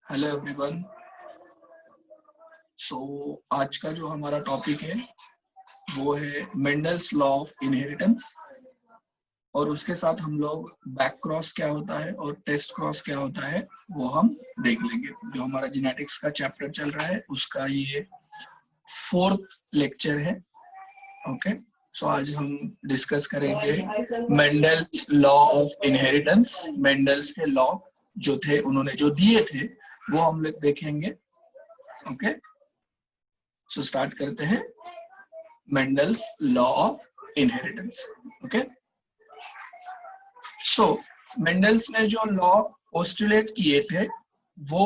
Hello everyone. सो आज का जो हमारा टॉपिक है वो है मेंडल्स लॉ ऑफ इनहेरिटेंस, और उसके साथ हम लोग बैक क्रॉस क्या होता है और टेस्ट क्रॉस क्या होता है वो हम देख लेंगे। जो हमारा जेनेटिक्स का चैप्टर चल रहा है उसका ये 4th लेक्चर है। ओके, सो आज हम डिस्कस करेंगे Mendel's law of inheritance. Mendel's के लॉ जो थे, उन्होंने जो दिए थे वो हम लोग देखेंगे। ओके, सो स्टार्ट करते हैं Mendel's law of inheritance. Okay, so Mendel's ने जो लॉ पोस्टुलेट किए थे वो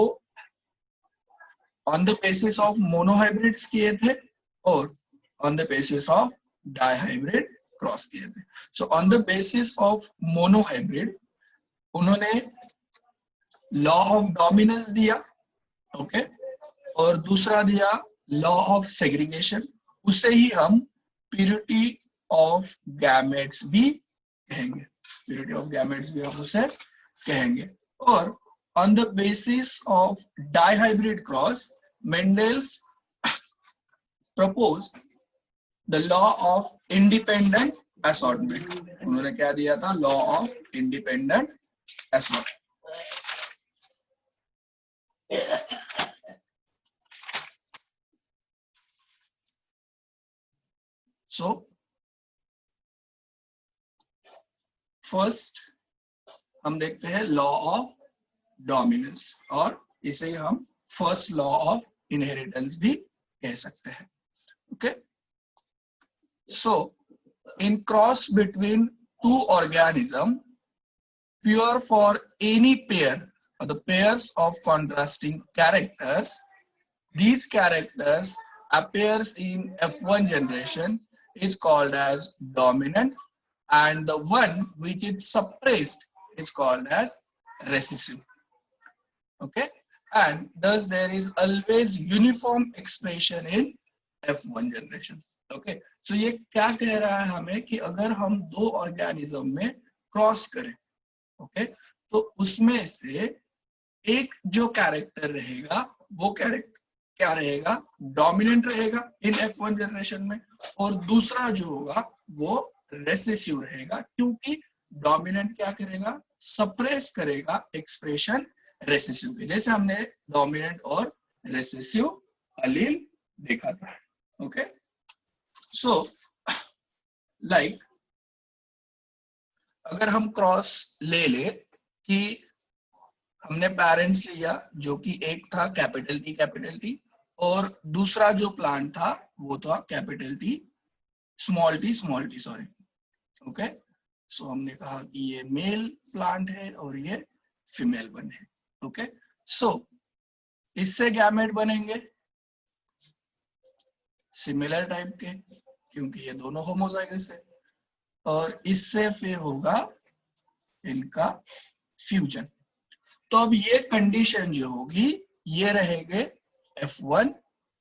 ऑन द बेसिस ऑफ मोनोहाइब्रिड्स किए थे और on the basis of dihybrid cross किए थे। So on the basis of monohybrid उन्होंने लॉ ऑफ डोमिनेंस दिया। ओके, और दूसरा दिया लॉ ऑफ सेग्रीगेशन, उसे ही हम प्यूरिटी ऑफ गैमेट्स भी कहेंगे। प्यूरिटी ऑफ गैमेट्स भी हम उसे कहेंगे। और on the basis of dihybrid cross Mendel's propose the law of independent assortment. उन्होंने क्या दिया था? Law of independent assortment. So first हम देखते हैं लॉ ऑफ डोमिनेंस, और इसे हम फर्स्ट लॉ ऑफ इनहेरिटेंस भी कह सकते हैं। Okay, so in cross between two organism pure for any pair or the pairs of contrasting characters, these characters appears in F1 generation is called as dominant, and the one which is suppressed is called as recessive. Okay, and thus there is always uniform expression in F1 generation. Okay, so ये क्या कह रहा है हमें कि अगर हम दो ऑर्गेनिज्म में क्रॉस करें, ओके, तो उसमें से एक जो कैरेक्टर रहेगा वो कैरेक्टर क्या रहेगा? डोमिनेंट रहेगा इन F1 जनरेशन में, और दूसरा जो होगा वो रेसेसिव रहेगा, क्योंकि डोमिनेंट क्या करेगा? सप्रेस करेगा एक्सप्रेशन रेसेसिव के। जैसे हमने डोमिनेंट और रेसेसिव अलील देखा था। ओके, सो लाइक अगर हम क्रॉस ले कि हमने पेरेंट्स लिया जो कि एक था कैपिटल टी, और दूसरा जो प्लांट था वो था capital T small T sorry. Okay, so हमने कहा कि ये मेल प्लांट है और ये फीमेल वन है। ओके, सो इससे गैमेट बनेंगे सिमिलर टाइप के, क्योंकि ये दोनों होमोजाइगस है, और इससे फिर होगा इनका फ्यूजन। तो अब ये कंडीशन जो होगी ये रहेंगे F1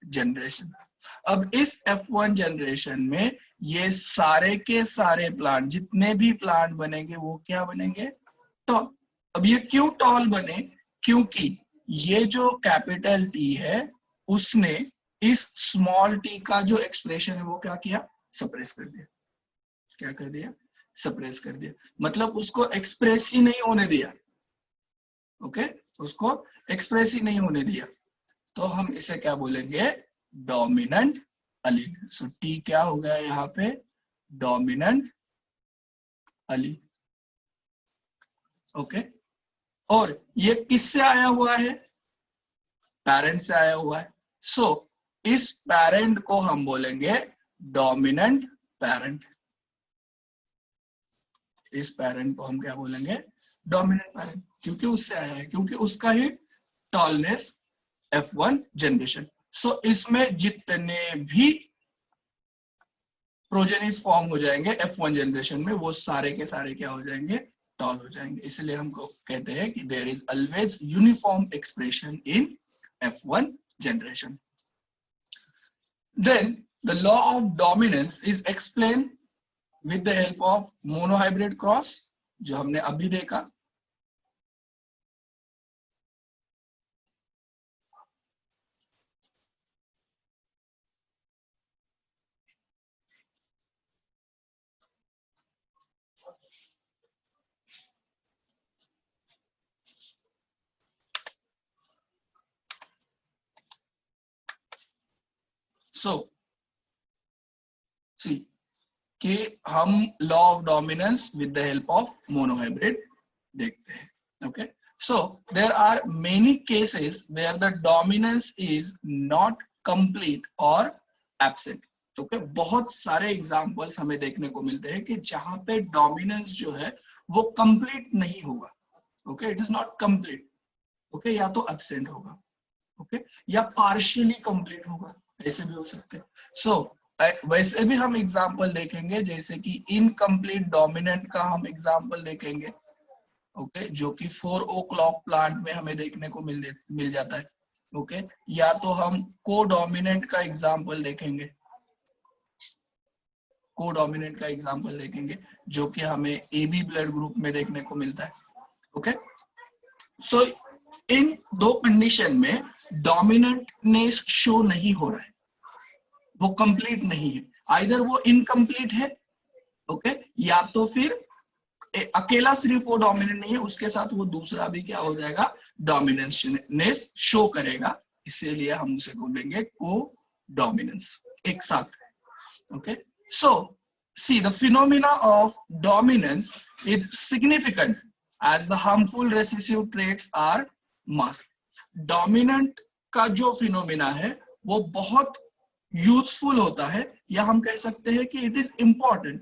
जनरेशन। अब इस F1 जनरेशन में ये सारे के सारे प्लांट, जितने भी प्लांट बनेंगे वो क्या बनेंगे? टॉल। अब ये क्यों टॉल बने? क्योंकि ये जो कैपिटल टी है उसने इस स्मॉल टी का जो एक्सप्रेशन है वो क्या किया? सप्रेस कर दिया। क्या कर दिया? सप्रेस कर दिया, मतलब उसको एक्सप्रेस ही नहीं होने दिया। ओके, उसको एक्सप्रेस ही नहीं होने दिया, तो हम इसे क्या बोलेंगे? डोमिनेंट अलील। सो टी क्या हो गया यहाँ पे? डोमिनेंट अलील। ओके, और ये किससे आया हुआ है? पेरेंट से आया हुआ है। सो इस पेरेंट को हम बोलेंगे डोमिनेंट पेरेंट। इस पेरेंट को हम क्या बोलेंगे? डोमिनेंट पेरेंट, क्योंकि उससे आया है, क्योंकि उसका ही टॉलनेस F1 जनरेशन। सो इसमें जितने भी प्रोजेनिस फॉर्म हो जाएंगे F1 जनरेशन में वो सारे के सारे क्या हो जाएंगे? टॉल हो जाएंगे। इसलिए हमको कहते हैं कि there is always uniform expression in F1 generation. Then the law of dominance is explain with the help of monohybrid cross, जो हमने अभी देखा। सो सी कि हम law of dominance with the help of monohybrid देखते हैं. Okay, so there are many cases where the dominance is not complete और absent. Okay, बहुत सारे एग्जांपल्स हमें देखने को मिलते हैं कि जहां पे डोमिनेंस जो है वो कंप्लीट नहीं होगा. Okay, it is not complete. Okay, या तो एब्सेंट होगा. ओके, या पार्शियली कंप्लीट होगा, ऐसे भी हो सकते हैं. सो वैसे भी हम एग्जांपल देखेंगे, जैसे कि इनकम्प्लीट डोमिनेंट का हम एग्जांपल देखेंगे. ओके, जो कि 4 o'clock प्लांट में हमें देखने को मिल जाता है. ओके, या तो हम कोडोमिनेंट का एग्जांपल देखेंगे, कोडोमिनेंट का एग्जांपल देखेंगे जो कि हमें AB ब्लड ग्रुप में देखने को मिलता है. ओके, सो इन दो कंडीशन में डोमिनेंटनेस शो नहीं हो रहा है, वो कंप्लीट नहीं है. आइदर वो इनकम्प्लीट है, ओके, या तो फिर अकेला सिर्फ वो डोमिनेंट नहीं है, उसके साथ वो दूसरा भी क्या हो जाएगा, डोमिनेंस शो करेगा. इसीलिए हम उसे बोलेंगे को डोमिनेंस एक साथ. Okay, so see the phenomena of dominance is significant as the harmful recessive traits are masked. Dominant का जो फिनोमिना है वो बहुत यूजफुल होता है, या हम कह सकते हैं कि इट इज इंपॉर्टेंट.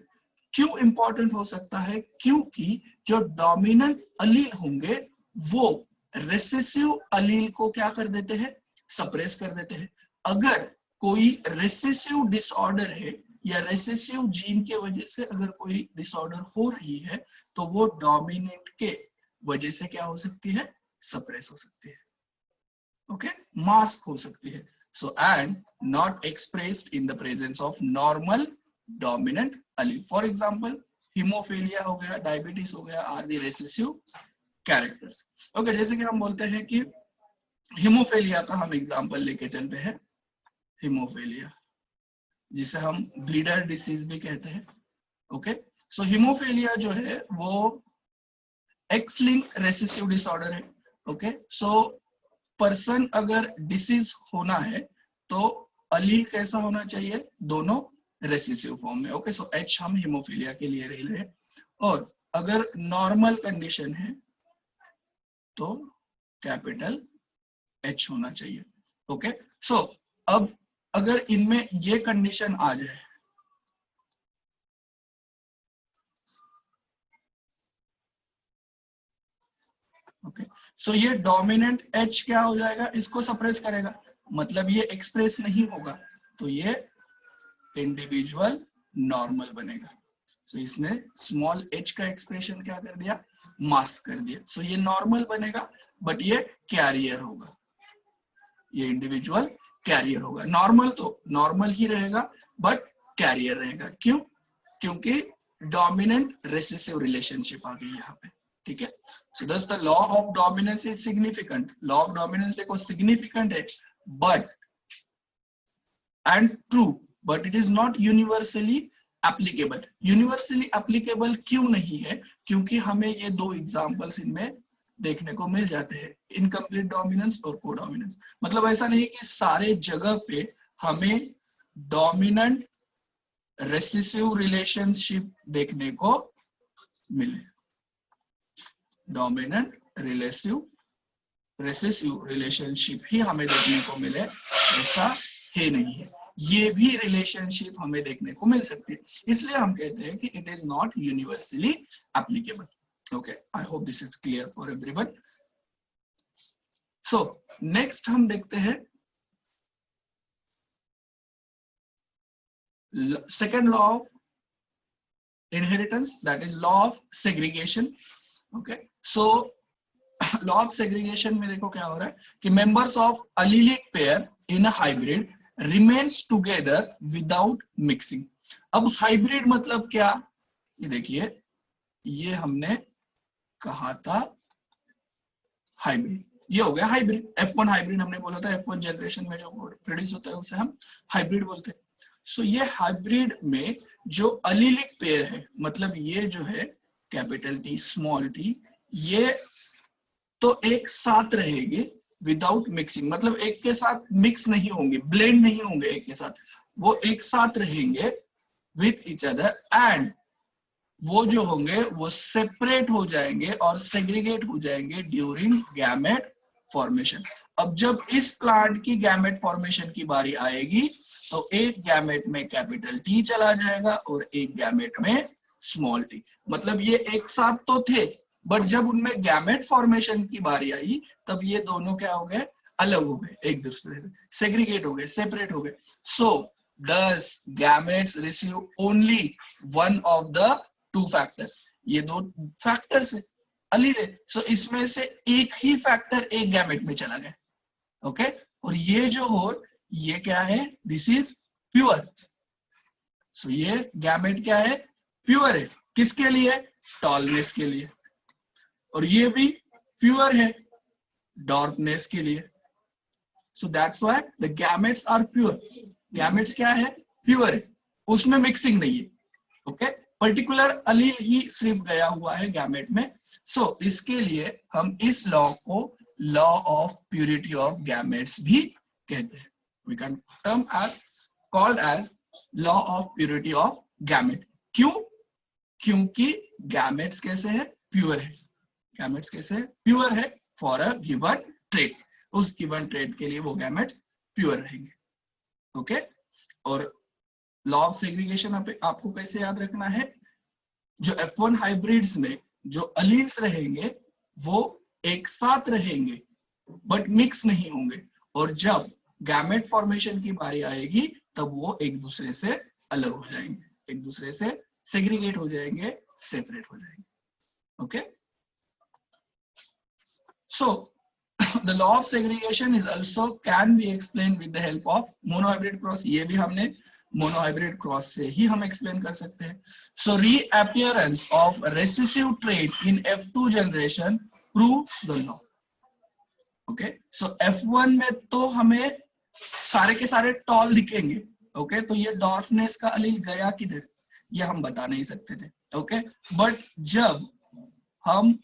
क्यों इंपॉर्टेंट हो सकता है? क्योंकि जो डोमिनेंट अलील होंगे वो रेसेसिव अलील को क्या कर देते हैं, सप्रेस कर देते हैं. अगर कोई रेसेसिव डिसऑर्डर है या रेसेसिव जीन के वजह से अगर कोई डिसऑर्डर हो रही है, तो वो डोमिनेंट के वजह से क्या हो सकती है, सप्रेस हो सकती है. ओके, मास्क हो सकती है. So and not expressed in the presence of normal dominant allele. For example haemophilia हो गया, डायबिटीज हो गया, are the recessive characters. Okay, जैसे कि हम बोलते हैं कि हीमोफीलिया का हम एग्जांपल लेके चलते हैं. हीमोफीलिया जिसे हम ब्लीडर डिसीज भी कहते हैं. ओके, सो हीमोफीलिया जो है वो एक्स लिंक्ड रेसेसिव डिसऑर्डर है. ओके, सो पर्सन अगर डिसीज होना है तो अलील कैसा होना चाहिए, दोनों रेसेसिव फॉर्म में. ओके, सो H हम हीमोफीलिया के लिए ले रहे हैं. और अगर नॉर्मल कंडीशन है तो कैपिटल H होना चाहिए. ओके, सो अब अगर इनमें ये कंडीशन आ जाए, ओके, सो ये डोमिनेंट H क्या हो जाएगा, इसको सप्रेस करेगा, मतलब ये एक्सप्रेस नहीं होगा, तो ये इंडिविजुअल नॉर्मल बनेगा. सो इसने स्मॉल h का एक्सप्रेशन क्या कर दिया, मास्क कर दिया. सो ये नॉर्मल बनेगा, बट ये कैरियर होगा, ये इंडिविजुअल कैरियर होगा. नॉर्मल तो नॉर्मल ही रहेगा, बट कैरियर रहेगा. क्यों? क्योंकि डोमिनेंट रेसेसिव रिलेशनशिप आ गई यहाँ पे. ठीक है, सो दस the law of dominance is significant. Law of dominance देखो सिग्निफिकेंट है, but and true, but it is not universally applicable. Universally applicable क्यों नहीं है? क्योंकि हमें ये दो एग्जांपल्स इनमें देखने को मिल जाते हैं, इनकम्प्लीट डोमिनेंस और कोडोमिनेंस. मतलब ऐसा नहीं कि सारे जगह पे हमें डोमिनेंट रेसेसिव रिलेशनशिप देखने को मिले. डोमिनेंट रेसेसिव रिलेशनशिप ही हमें देखने को मिले, ऐसा ही नहीं है. ये भी रिलेशनशिप हमें देखने को मिल सकती है, इसलिए हम कहते हैं कि it is not universally applicable. Okay, I hope this is clear for everyone. So next हम देखते हैं second law of inheritance, that is law of segregation. Okay, so law of segregation में देखो क्या हो रहा है कि members of allelic pair in a hybrid remains together without mixing. अब hybrid मतलब क्या, ये देखिए, ये हमने कहा था हाइब्रिड, ये हो गया हाइब्रिड. F1 हाइब्रिड हमने बोला था, F1 जनरेशन में जो प्रोड्यूस होता है उसे हम हाइब्रिड बोलते हैं. सो ये हाइब्रिड में जो अलीलिक पेयर है, मतलब ये जो है कैपिटल T स्मॉल t, ये तो एक साथ रहेगी, विदाउट मिक्सिंग, मतलब एक के साथ मिक्स नहीं होंगे, ब्लेंड नहीं होंगे एक के साथ, वो एक साथ रहेंगे विथ ईच अदर, एंड वो जो होंगे वो सेपरेट हो जाएंगे और सेग्रीगेट हो जाएंगे ड्यूरिंग गैमेट फॉर्मेशन। अब जब इस प्लांट की गैमेट फॉर्मेशन की बारी आएगी तो एक गैमेट में कैपिटल टी चला जाएगा और एक गैमेट में स्मॉल टी। मतलब ये एक साथ तो थे, बट जब उनमें गैमेट फॉर्मेशन की बारी आई तब ये दोनों क्या हो गए, अलग हो गए, एक दूसरे से सेग्रीगेट हो गए, सेपरेट हो गए। सो thus gametes receive only one of the two factors। ये दो फैक्टर्स है, अलील है, सो इसमें से एक ही फैक्टर एक गैमेट में चला गया, ओके। और ये जो हो, ये क्या है, दिस इज प्योर। सो ये गैमेट क्या है, प्योर है, किसके लिए, टॉलनेस के लिए, और ये भी प्योर है डार्कनेस के लिए। So that's why the gametes are pure. Gametes क्या है, प्योर है, उसमें मिक्सिंग नहीं है, ओके। पर्टिकुलर अलील ही सिर्फ गया हुआ है गैमेट में। सो इसके लिए हम इस लॉ को law of purity of gametes भी कहते हैं। We can term as called as law of purity of gamete. क्यों, क्योंकि गैमेट्स कैसे है, प्योर है। गैमेट्स कैसे है, प्योर है फॉर अ गिवन ट्रेट, उस गिवन ट्रेट के लिए वो गैमेट्स प्योर रहेंगे, ओके। और लॉ ऑफ सेग्रीगेशन आपको कैसे याद रखना है, जो F1 हाइब्रिड्स में जो अलील्स रहेंगे वो एक साथ रहेंगे बट मिक्स नहीं होंगे, और जब गैमेट फॉर्मेशन की बारी आएगी तब वो एक दूसरे से अलग हो जाएंगे, एक दूसरे से सेग्रीगेट हो जाएंगे, सेपरेट हो जाएंगे, okay. So the law of segregation is also can be explained with the help of monohybrid cross। ये भी हमने monohybrid cross से ही हम explain कर सकते हैं। So reappearance of recessive trait in F2 generation proves the law, okay। So F1 में तो हमें सारे के सारे टॉल दिखेंगे, ओके। तो ये डॉर्फनेस का अलील गया किधर, ये हम बता नहीं सकते थे, ओके। बट जब हम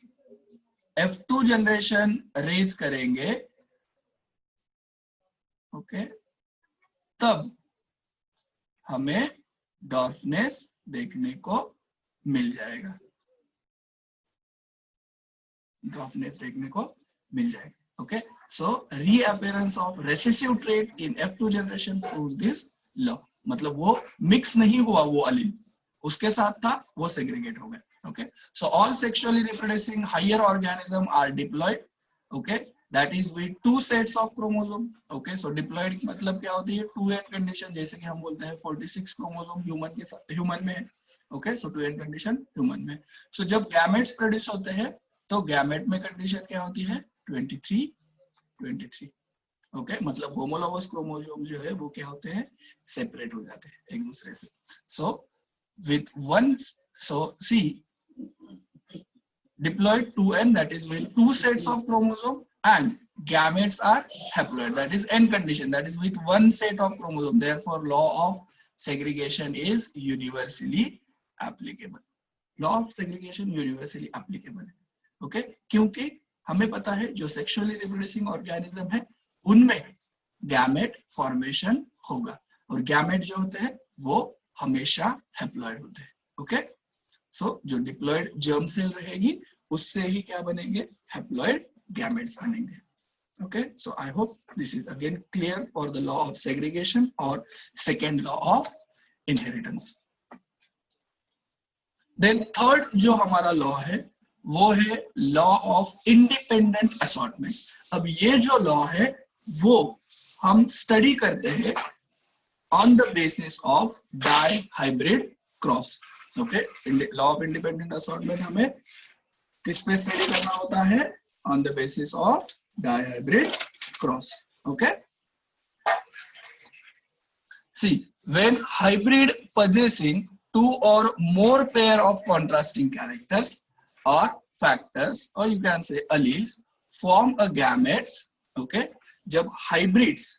F2 जनरेशन रेज करेंगे, ओके, तब हमें डॉर्फनेस देखने को मिल जाएगा, डॉर्फनेस देखने को मिल जाएगा, okay. So reappearance of recessive trait in F2 generation proves this law. मतलब वो मिक्स नहीं हुआ, वो अलील उसके साथ था, वो सेग्रीगेट हो गया, okay। So all sexually reproducing higher organism are diploid, okay, that is with two sets of chromosome, okay। So diploid मतलब क्या होती है, टू एंड कंडीशन, जैसे कि हम बोलते हैं 46 क्रोमोसोम ह्यूमन के साथ, ह्यूमन में है, okay। So to and condition human में। So जब गैमेट्स प्रोड्यूस होते हैं तो गैमेट में कंडीशन क्या होती है, 23, ओके। मतलब होमोलोगस क्रोमोसोम जो है वो क्या होते हैं, सेपरेट हो जाते हैं एक दूसरे से। So with one, so see diploid 2n, that is with two sets of chromosome, and gametes are haploid, that is n condition, that is with one set of chromosome, therefore law of segregation is universally applicable। law of segregation universally applicable है, okay। क्योंकि हमें पता है जो sexually reproducing organism है उनमें gamete formation होगा, और गैमेट जो होते हैं वो हमेशा हैप्लॉइड होते हैं, ओके। सो जो डिप्लॉइड जर्म सेल रहेगी उससे ही क्या बनेंगे, हैप्लॉइड गैमेट्स बनेंगे, okay. So I hope this is again clear for the law of segregation और second law of inheritance. Then third जो हमारा लॉ है वो है लॉ ऑफ इंडिपेंडेंट असॉर्टमेंट। अब ये जो लॉ है वो हम स्टडी करते हैं on the basis of dihybrid cross, okay। law of independent assortment हमें किस पे स्टडी करना होता है, on the basis of dihybrid cross, okay। See, when hybrid possessing two or more pair of contrasting characters or factors, or you can say alleles, form a gametes, okay। जब hybrids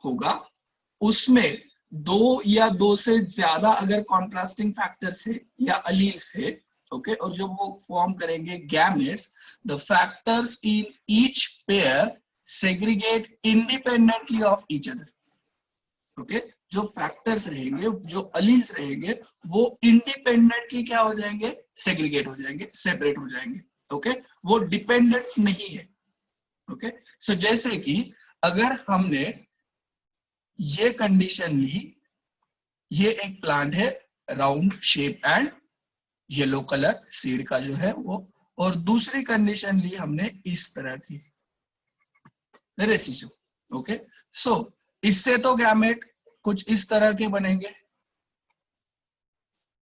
होगा उसमें दो या दो से ज्यादा अगर कॉन्ट्रास्टिंग फैक्टर्स है या अलील्स है, ओके, और जब वो फॉर्म करेंगे gametes, the factors in each pair segregate independently of each other. Okay, जो फैक्टर्स रहेंगे, जो अलील्स रहेंगे, वो इंडिपेंडेंटली क्या हो जाएंगे, सेग्रीगेट हो जाएंगे, सेपरेट हो जाएंगे। ओके, वो डिपेंडेंट नहीं है। ओके, सो जैसे कि अगर हमने ये कंडीशन ली, ये एक प्लांट है round shape and yellow colour seed का जो है वो, और दूसरी कंडीशन ली हमने इस तरह की रेसिसिव। ओके, सो इससे तो गैमेट कुछ इस तरह के बनेंगे।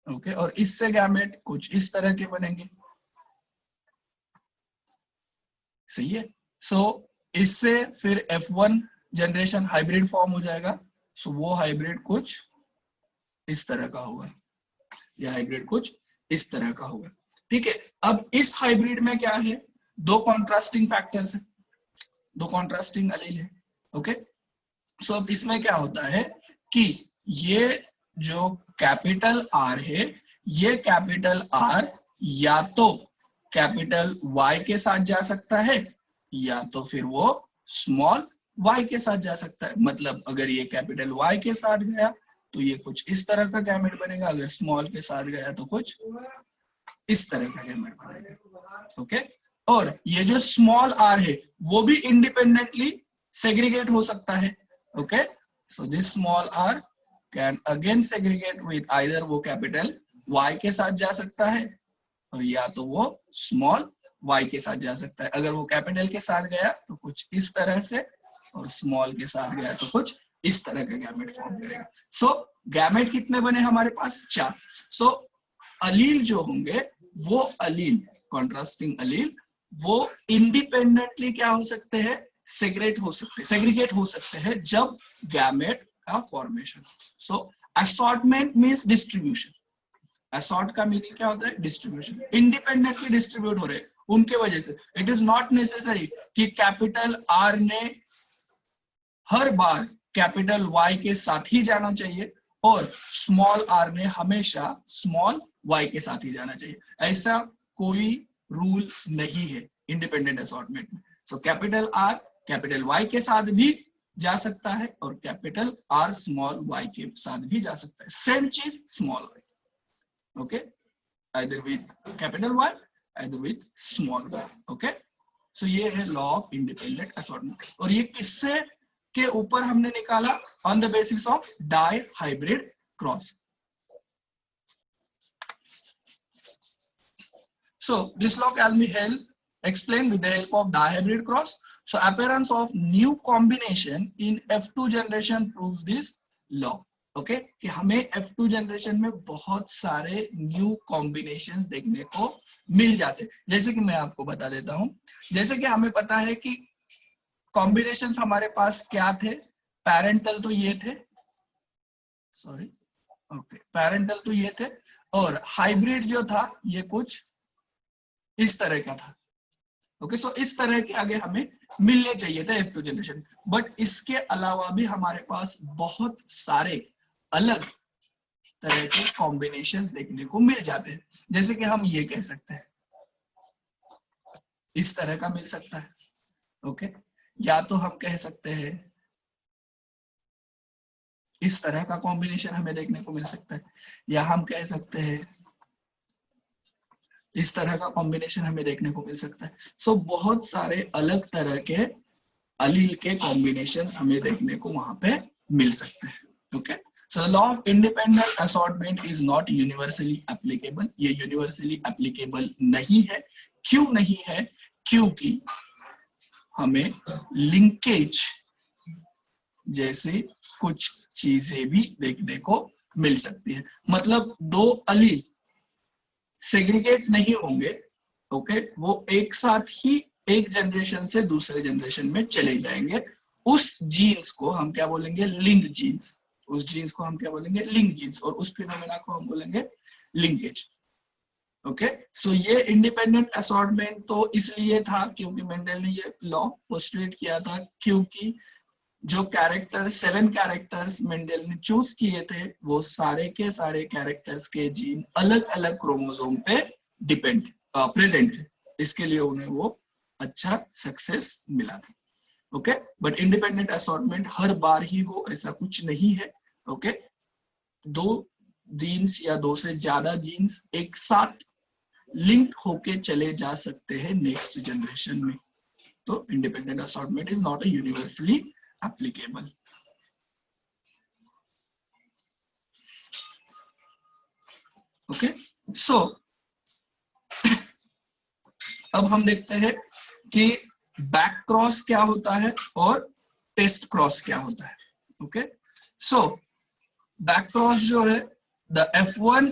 ओके, और इससे गैमेट कुछ इस तरह के बनेंगे। सही है। सो इससे फिर F1 जनरेशन हाइब्रिड फॉर्म हो जाएगा। सो वो हाइब्रिड कुछ इस तरह का होगा, या हाइब्रिड कुछ इस तरह का होगा। ठीक है, अब इस हाइब्रिड में क्या है, दो कॉन्ट्रास्टिंग फैक्टर्स है, दो कॉन्ट्रास्टिंग एलील है। ओके, सो अब इसमें क्या होता है कि ये जो कैपिटल आर है, ये कैपिटल आर या तो कैपिटल वाई के साथ जा सकता है, या तो फिर वो स्मॉल वाई के साथ जा सकता है। मतलब अगर ये कैपिटल वाई के साथ गया तो ये कुछ इस तरह का गैमेट बनेगा, अगर स्मॉल के साथ गया तो कुछ इस तरह का गैमेट बनेगा। ओके, और ये जो स्मॉल आर है वो भी इंडिपेंडेंटली सेग्रीगेट हो सकता है। Okay, so this small r can again segregate with either वो कैपिटल वाई के साथ जा सकता है, और या तो वो स्मॉल वाई के साथ जा सकता है। अगर वो कैपिटल के साथ गया तो कुछ इस तरह से, और स्मॉल के साथ गया तो कुछ इस तरह का गैमेट फॉर्म करेगा। सो गैमेट कितने बने हमारे पास, 4। सो अलील जो होंगे वो अलील, कॉन्ट्रास्टिंग अलील, वो इंडिपेंडेंटली क्या हो सकते हैं, सेग्रीगेट हो सकते हैं जब गैमेट का फॉर्मेशन। सो असॉर्टमेंट मींस डिस्ट्रीब्यूशन। असॉर्ट का मीनिंग क्या होता है, डिस्ट्रीब्यूशन। इंडिपेंडेंटली डिस्ट्रीब्यूट हो रहे उनके वजह से। इट इज नॉट नेसेसरी कि कैपिटल आर ने हर बार कैपिटल वाई के साथ ही जाना चाहिए, और स्मॉल आर ने हमेशा स्मॉल वाई के साथ ही जाना चाहिए। ऐसा कोई रूल नहीं है इंडिपेंडेंट असॉर्टमेंट में। So capital R capital Y के साथ भी जा सकता है, और कैपिटल आर स्मॉल वाई के साथ भी जा सकता है। सेम चीज small Y. okay, either with capital Y, either with small y. okay, so ये है लॉ ऑफ इंडिपेंडेंट असॉर्टमेंट, और ये किससे के ऊपर हमने निकाला, on the basis of dihybrid cross. so this law can be explained with the help of dihybrid cross. so appearance of new combination in F2 generation proves this law. Okay, कि हमें F2 generation में बहुत सारे new combinations देखने को मिल जाते हैं। जैसे कि मैं आपको बता देता हूं, जैसे कि हमें पता है कि कॉम्बिनेशंस हमारे पास क्या थे, पैरेंटल तो ये थे, सॉरी, ओके, पैरेंटल तो ये थे, और हाइब्रिड जो था ये कुछ इस तरह का था। ओके, सो इस तरह के आगे हमें मिलने चाहिए थे F2 जनरेशन। बट इसके अलावा भी हमारे पास बहुत सारे अलग तरह के कॉम्बिनेशंस देखने को मिल जाते हैं। जैसे कि हम ये कह सकते हैं, इस तरह का मिल सकता है। ओके, या तो हम कह सकते हैं इस तरह का कॉम्बिनेशन हमें देखने को मिल सकता है, या हम कह सकते हैं इस तरह का कॉम्बिनेशन हमें देखने को मिल सकता है। सो बहुत सारे अलग तरह के अलील के कॉम्बिनेशंस हमें देखने को वहां पे मिल सकते हैं। Okay, so the law of independent assortment is not universally applicable. ये universally applicable नहीं है। क्यों नहीं है, क्योंकि हमें लिंकेज जैसी कुछ चीजें भी देखने को मिल सकती है। मतलब दो अलील सेग्रीगेट नहीं होंगे, ओके, वो एक साथ ही एक जनरेशन से दूसरे जनरेशन में चले जाएंगे। उस जीन्स को हम क्या बोलेंगे, लिंक जीन्स। उस जीन्स को हम क्या बोलेंगे, लिंक जीन्स, और उस फिनोमेना को हम बोलेंगे लिंकेज। ओके, सो ये इंडिपेंडेंट असॉर्टमेंट तो इसलिए था क्योंकि मेंडल ने ये लॉ पोस्टुलेट किया था, क्योंकि जो कैरेक्टर 7 कैरेक्टर्स मेंडल ने चूज किए थे वो सारे के सारे कैरेक्टर्स के जीन अलग अलग क्रोमोसोम पे प्रेजेंट थे। इसके लिए उन्हें वो अच्छा सक्सेस मिला था। ओके, बट इंडिपेंडेंट असॉर्टमेंट हर बार ही हो ऐसा कुछ नहीं है। ओके, दो जीन्स या दो से ज्यादा जीन्स एक साथ लिंक्ड होके चले जा सकते हैं नेक्स्ट जनरेशन में। तो independent assortment is not a universally applicable. Okay, so अब हम देखते हैं कि बैक क्रॉस क्या होता है और टेस्ट क्रॉस क्या होता है। ओके, सो बैक क्रॉस जो है, the F1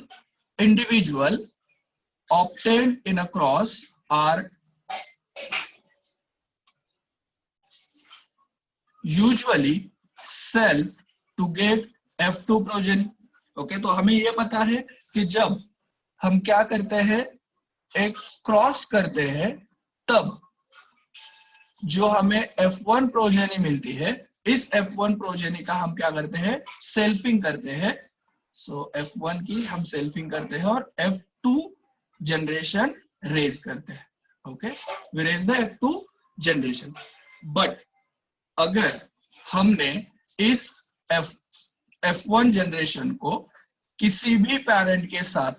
individual obtained in a cross are usually self to get F2 progeny। Okay, तो हमें ये पता है कि जब हम क्या करते हैं, एक क्रॉस करते हैं, तब जो हमें F1 प्रोजेनी मिलती है, इस F1 प्रोजेनी का हम क्या करते हैं, सेल्फिंग करते हैं। सो F1 की हम सेल्फिंग करते हैं और F2 जनरेशन रेज करते हैं। Okay, we raise the F2 generation. But अगर हमने इस F1 जनरेशन को किसी भी पेरेंट के साथ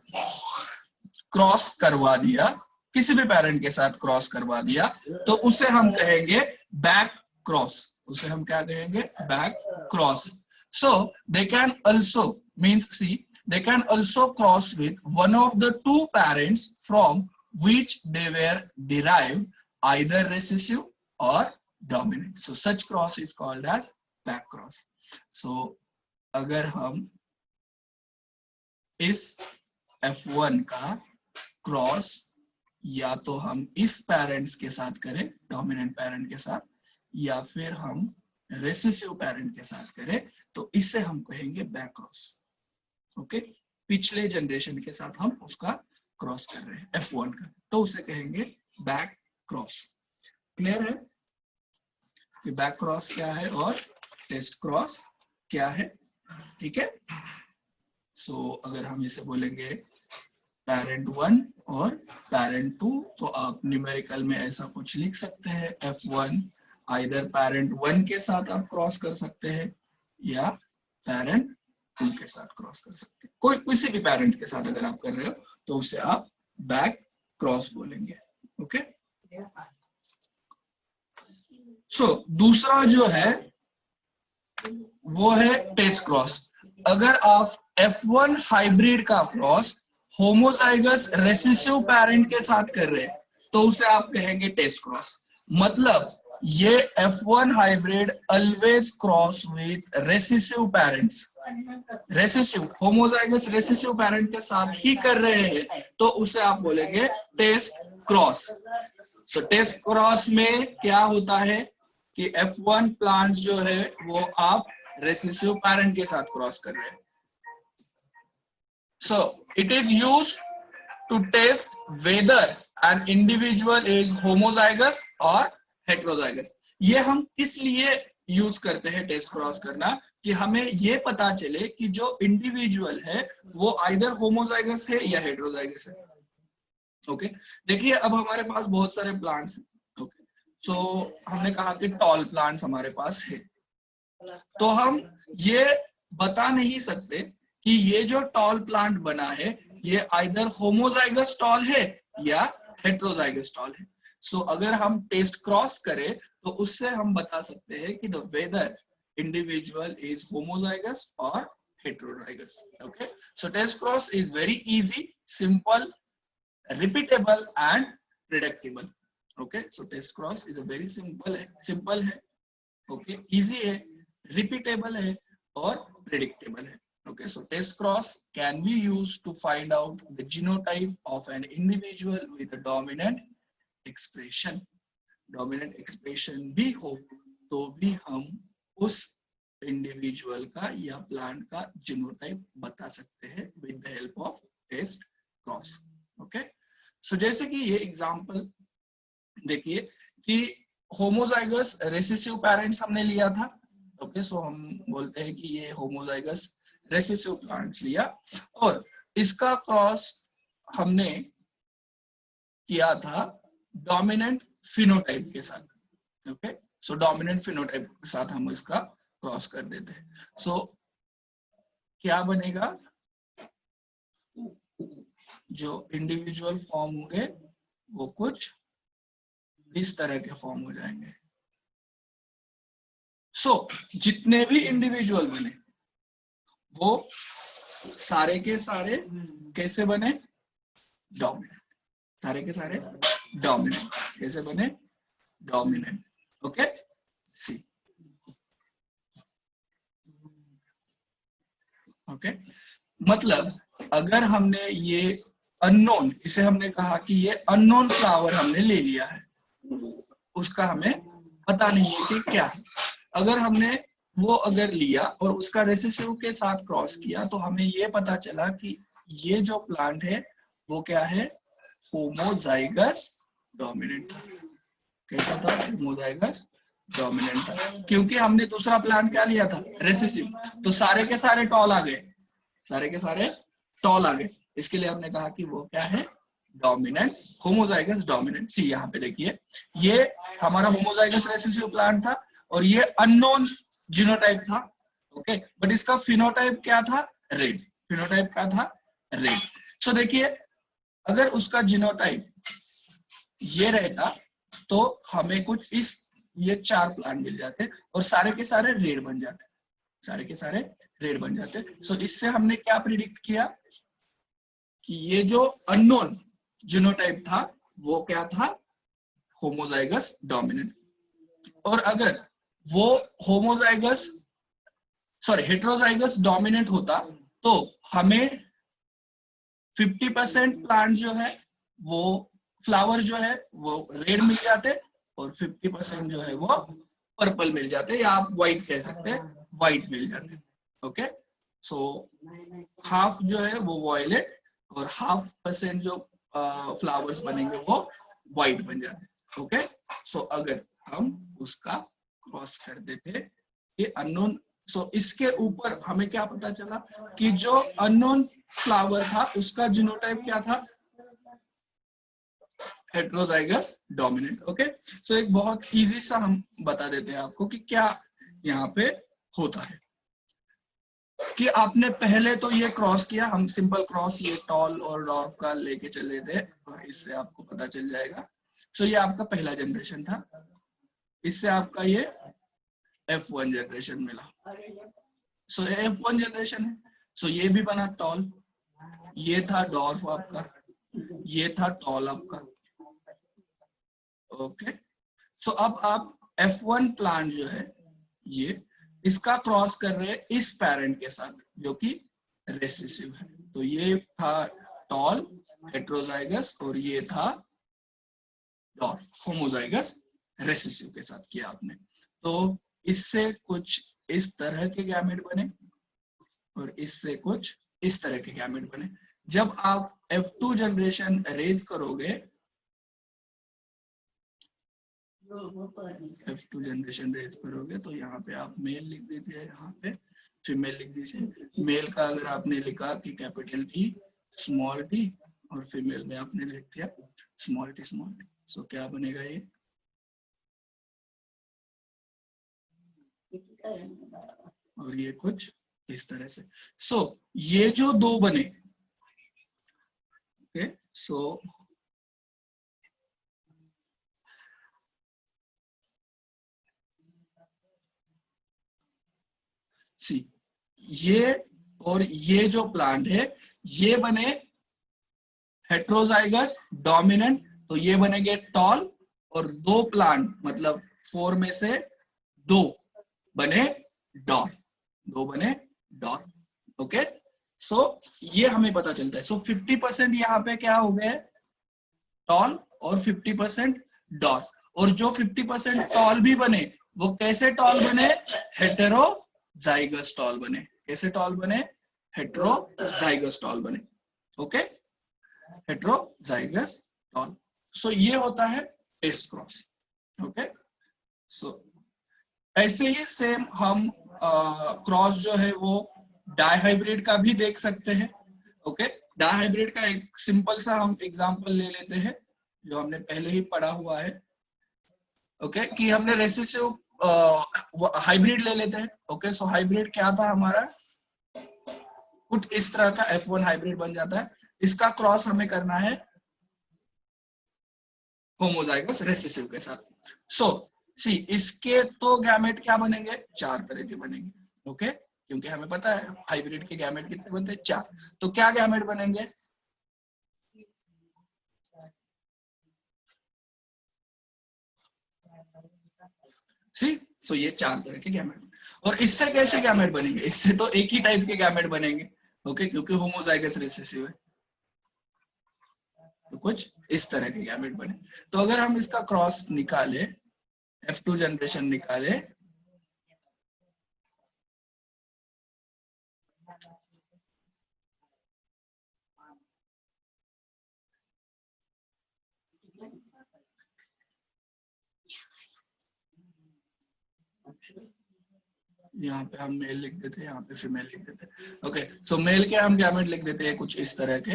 क्रॉस करवा दिया, किसी भी पेरेंट के साथ क्रॉस करवा दिया, तो उसे हम कहेंगे बैक क्रॉस। उसे हम क्या कहेंगे, back cross. So they can also means see they can also cross with one of the two parents from which they were derived either recessive or dominant. So such cross is called as back cross. So अगर हम इस F1 का cross या तो हम इस parents के साथ करें, डोमिनेंट पेरेंट के साथ, या फिर हम रेसेसिव पेरेंट के साथ करें, तो इससे हम कहेंगे बैक क्रॉस। ओके, पिछले जनरेशन के साथ हम उसका क्रॉस कर रहे हैं F1 का, तो उसे कहेंगे बैक क्रॉस। क्लियर है कि बैक क्रॉस क्या है और टेस्ट क्रॉस क्या है? ठीक है, सो अगर हम इसे बोलेंगे पेरेंट 1 और पेरेंट 2, तो आप न्यूमेरिकल में ऐसा कुछ लिख सकते हैं, F1 आइदर पेरेंट 1 के साथ आप क्रॉस कर सकते हैं या पेरेंट 2 के साथ क्रॉस कर सकते हैं। कोई किसी भी पेरेंट के साथ अगर आप कर रहे हो तो उसे आप बैक क्रॉस बोलेंगे। ओके, सो दूसरा जो है वो है टेस्ट क्रॉस। अगर आप F1 हाइब्रिड का क्रॉस होमोजाइगस रेसेसिव पेरेंट के साथ कर रहे हैं तो उसे आप कहेंगे टेस्ट क्रॉस। मतलब ये F1 hybrid always cross with recessive parents, recessive homozygous recessive parent के साथ ही कर रहे हैं, तो उसे आप बोलेंगे टेस्ट क्रॉस। सो टेस्ट क्रॉस में क्या होता है कि F1 प्लांट जो है वो आप रेसेसिव पेरेंट के साथ क्रॉस कर रहे हैं। So it is used to test whether an individual is homozygous or heterozygous। ये हम किस लिए यूज करते हैं टेस्ट क्रॉस करना, कि हमें ये पता चले कि जो इंडिविजुअल है वो आइदर होमोजाइगस है या हेटेरोजाइगस है। ओके, देखिए अब हमारे पास बहुत सारे प्लांट्स हैं। ओके, सो हमने कहा कि टॉल प्लांट्स हमारे पास है, तो हम ये बता नहीं सकते कि ये जो टॉल प्लांट बना है ये आइदर होमोजाइगस टॉल है या हेटेरोजाइगस टॉल है। सो अगर हम टेस्ट क्रॉस करें तो उससे हम बता सकते हैं कि the whether individual is homozygous और heterozygous. Okay, so test cross is very easy, simple, repeatable and predictable। okay, so test cross is a very simple है, okay, easy है, repeatable है और predictable है। okay, so test cross can be used to find out the genotype of an individual with a dominant expression। dominant expression भी हो तो भी हम उस इंडिविजुअल का या प्लांट का जीनोटाइप बता सकते हैं with the help of test cross। Okay, so जैसे कि ये एग्जांपल देखिए कि होमोजाइगस रेसेसिव पेरेंट्स हमने लिया था। ओके, सो हम बोलते हैं कि ये होमोजाइगस रेसेसिव प्लांट्स लिया और इसका क्रॉस हमने किया था डोमिनेंट फिनोटाइप के साथ। ओके, सो डोमिनेंट फिनोटाइप के साथ हम इसका क्रॉस कर देते हैं। सो क्या बनेगा, जो इंडिविजुअल फॉर्म होंगे वो कुछ इस तरह के फॉर्म हो जाएंगे। सो जितने भी इंडिविजुअल बने वो सारे के सारे कैसे बने, डोमिनेंट, सारे के सारे डोमिनेंट। कैसे बने, डोमिनेंट। ओके, सी ओके, मतलब अगर हमने ये अननोन, इसे हमने कहा कि ये अननोन फ्लावर हमने ले लिया है, उसका हमें पता नहीं है कि क्या है। अगर हमने वो अगर लिया और उसका रेसेसिव के साथ क्रॉस किया तो हमें ये पता चला कि ये जो प्लांट है वो क्या है, होमोजाइगस डोमिनेंट था। कैसा था, होमोजाइगस डोमिनेंट था, क्योंकि हमने दूसरा प्लांट क्या लिया था, रेसेसिव। तो सारे के सारे टॉल आ गए, सारे के सारे टॉल आ गए, इसके लिए हमने कहा कि वो क्या है, डोमिनेंट, होमोजाइगस डोमिनेंट। सी यहाँ पे देखिए, ये हमारा होमोजाइगस रेसेसिव प्लांट था और ये अननोन जीनोटाइप था। ओके, बट इसका फिनोटाइप क्या था, रेड। फिनोटाइप क्या था, रेड। सो देखिए, अगर उसका जीनोटाइप ये रहता तो हमें कुछ इस, ये 4 प्लांट मिल जाते और सारे के सारे रेड बन जाते, सारे के सारे रेड बन जाते। सो इससे हमने क्या प्रिडिक्ट किया कि ये जो अननोन जीनोटाइप था वो क्या था, होमोजाइगस डोमिनेंट। और अगर वो होमोजाइगस, सॉरी, हेटेरोजाइगस डोमिनेंट होता तो हमें 50% प्लांट जो है वो, फ्लावर जो है वो रेड मिल जाते और 50% जो है वो पर्पल मिल जाते, या आप व्हाइट कह सकते हैं, व्हाइट मिल जाते। ओके, सो हाफ जो है वो वॉयलेट और ½ % जो फ्लावर्स बनेंगे वो व्हाइट बन जाते। ओके, सो अगर हम उसका क्रॉस कर देते ये अननोन, सो इसके ऊपर हमें क्या पता चला कि जो अननोन फ्लावर था उसका जीनोटाइप क्या था, हेटेरोजाइगस डोमिनेंट। ओके, सो एक बहुत इजी सा हम बता देते हैं आपको कि क्या यहाँ पे होता है। कि आपने पहले तो ये क्रॉस किया, हम सिंपल क्रॉस ये टॉल और डॉर्फ का लेके चले थे और इससे आपको पता चल जाएगा। सो ये आपका पहला जनरेशन था, इससे आपका ये F1 जनरेशन मिला। सो ये F1 जनरेशन है। सो ये भी बना टॉल, ये था डॉर्फ आपका, ये था टॉल आपका। ओके, सो अब आप F1 प्लांट जो है ये, इसका क्रॉस कर रहे हैं इस पेरेंट के साथ जो कि रेसेसिव है। तो ये था टॉल हेटेरोजाइगस और ये था डॉर्फ होमोजाइगस रेसेसिव के साथ किया आपने। तो इससे कुछ इस तरह के गैमेट बने और इससे कुछ इस तरह के गैमेट बने। जब आप F2 जनरेशन रेज करोगे, F2 जनरेशन रेज करोगे तो यहाँ पे आप मेल लिख दीजिए, यहाँ पे फीमेल लिख दीजिए। मेल का अगर आपने लिखा कि कैपिटल टी स्मॉल टी और फीमेल में आपने लिख दिया स्मॉल टी स्मॉल टी, सो क्या बनेगा ये, और ये कुछ इस तरह से। सो ये जो दो बने, ओके, सो सी ये और ये जो प्लांट है ये बने हेटेरोजाइगस डोमिनेंट, तो ये बनेंगे टॉल, और 2 प्लांट मतलब 4 में से 2 बने डॉर्फ, 2 बने डॉर्फ। ओके, सो ये हमें पता चलता है। सो 50% यहाँ पे क्या हो गए, टॉल और 50% डॉर्फ। और जो 50% टॉल भी बने वो कैसे टॉल बने, हेटेरोजाइगस टॉल बने। कैसे टॉल बने, हेटेरोजाइगस टॉल बने। Okay, heterozygous tall. सो ये होता है टेस्ट क्रॉस। ओके, सो ऐसे ही सेम हम क्रॉस जो है वो डाइहाइब्रिड का भी देख सकते हैं। ओके, डाइहाइब्रिड का एक सिंपल सा हम एग्जांपल ले लेते हैं जो हमने पहले ही पढ़ा हुआ है। ओके कि हमने रेसिसिव हाइब्रिड ले लेते हैं। ओके सो हाइब्रिड क्या था हमारा, कुछ इस तरह का F1 हाइब्रिड बन जाता है। इसका क्रॉस हमें करना है होमोजाइगस रेसिसिव के साथ। सो सी इसके तो गैमेट क्या बनेंगे, 4 तरह के बनेंगे। ओके क्योंकि हमें पता है हाइब्रिड के गैमेट कितने बनते हैं, 4। तो क्या गैमेट बनेंगे, सी सो ये 4 तरह के गैमेट। और इससे कैसे गैमेट बनेंगे, इससे तो एक ही टाइप के गैमेट बनेंगे। ओके क्योंकि होमोजाइगस रिसेसिव है, तो कुछ इस तरह के गैमेट बने। तो अगर हम इसका क्रॉस निकाले, F2 जनरेशन निकाले, यहाँ पे हम मेल लिख देते हैं, यहाँ पे फीमेल लिख देते हैं। ओके सो मेल के हम गैमेट लिख देते हैं कुछ इस तरह के,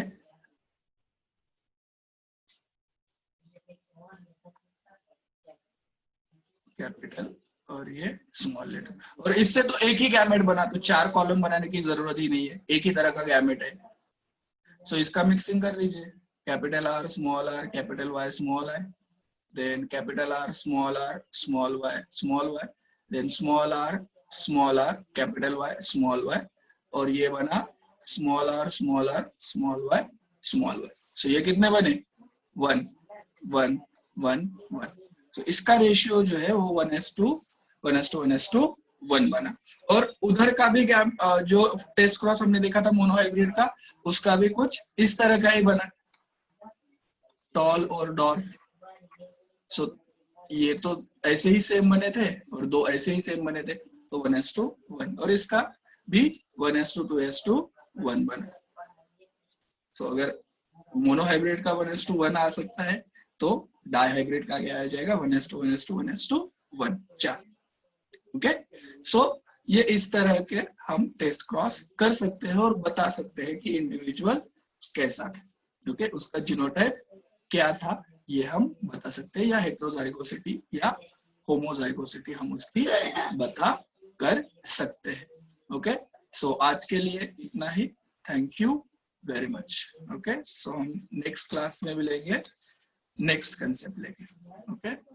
कैपिटल और ये स्मॉल लेटर। और इससे तो एक ही गैमेट बना, तो 4 कॉलम बनाने की जरूरत ही नहीं है, एक ही तरह का गैमेट है। सो इसका मिक्सिंग कर दीजिए, capital R small R capital Y small I, then capital R small Y, then small R capital Y small Y, और ये बना small R small Y. So ये कितने बने, 1 1 1 1। तो इसका रेशियो जो है वो 1:1 बना। और उधर का भी गैप जो टेस्ट क्रॉस हमने देखा था मोनोहाइब्रिड का, उसका भी कुछ इस तरह का ही बना, टॉल और डॉर्फ। सो ये तो ऐसे ही सेम बने थे और 2 ऐसे ही सेम बने थे, तो 1:1। और इसका भी 1:2:1 बना। सो अगर मोनोहाइब्रिड का 1:1 आ सकता है, तो डाइहाइब्रिड का क्या आ जाएगा, 1:1 4। ओके सो ये इस तरह के हम टेस्ट क्रॉस कर सकते हैं और बता सकते हैं कि इंडिविजुअल कैसा है। ओके उसका जीनोटाइप क्या था ये हम बता सकते हैं, या हेट्रोजाइगोसिटी या होमोजाइगोसिटी हम उसकी बता कर सकते हैं। ओके सो आज के लिए इतना ही, thank you very much. Okay so हम नेक्स्ट क्लास में मिलेंगे, नेक्स्ट कंसेप्ट लेंगे। ओके